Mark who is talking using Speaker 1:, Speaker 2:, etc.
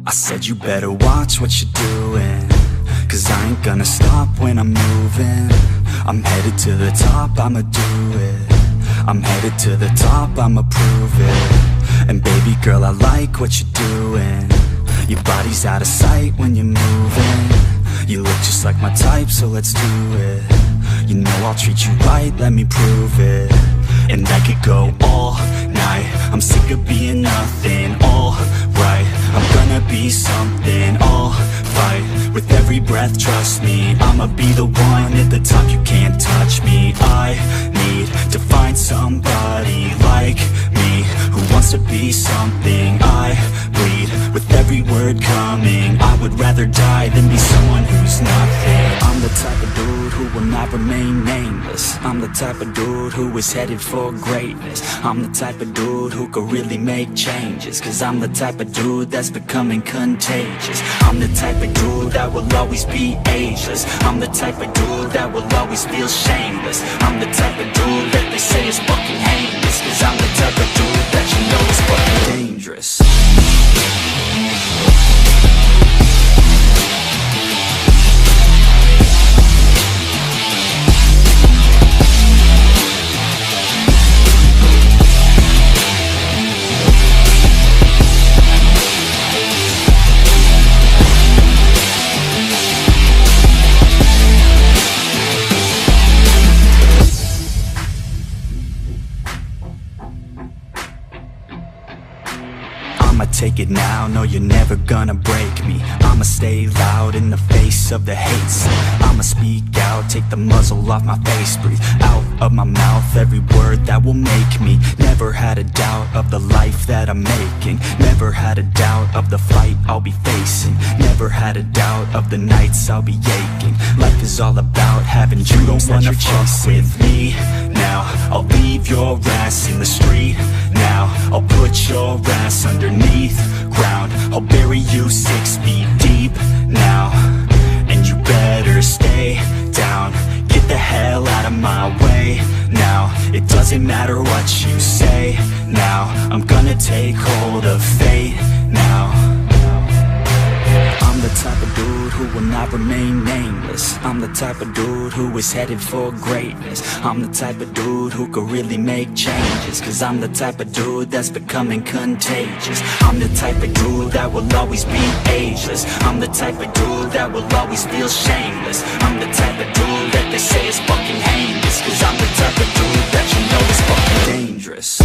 Speaker 1: I said you better watch what you're doing, 'cause I ain't gonna stop when I'm moving. I'm headed to the top, I'ma do it. I'm headed to the top, I'ma prove it. And baby girl, I like what you're doing. Your body's out of sight when you're moving. You look just like my type, so let's do it. You know I'll treat you right, let me prove it. And I could go all night, I'm sick of being nothing. All right, I'm gonna be something. All right, with every breath, trust me, I'ma be the one at the top, you can't touch me. I need to find somebody like me, who wants to be something. I bleed with every word coming. I would rather die than be someone who's nothing. I'm the type of dude who will not remain nameless. I'm the type of dude who is headed for greatness. I'm the type of dude who could really make changes, 'cause I'm the type of dude that's becoming contagious. I'm the type of dude that will always be ageless. I'm the type of dude that will always feel shameless. I'm the type of dude that they say is fucking heinous, 'cause I'm the type of dude that you know is fucking dangerous. I'ma take it now, no you're never gonna break me. I'ma stay loud in the face of the hate. I'ma speak out, take the muzzle off my face. Breathe out of my mouth every word that will make me. Never had a doubt of the life that I'm making. Never had a doubt of the fight I'll be facing. Never had a doubt of the nights I'll be aching. Life is all about having dreams that you're chasing. With me now, I'll leave your ass in the street. Now, I'll put your ass underneath ground. I'll bury you 6 feet deep now. And you better stay down. Get the hell out of my way now. It doesn't matter what you say now. I'm gonna take hold of fate now. I'm the type of dude who will not remain nameless. I'm the type of dude who is headed for greatness. I'm the type of dude who could really make changes, 'cause I'm the type of dude that's becoming contagious. I'm the type of dude that will always be ageless. I'm the type of dude that will always feel shameless. I'm the type of dude that they say is fucking heinous, 'cause I'm the type of dude that you know is fucking dangerous.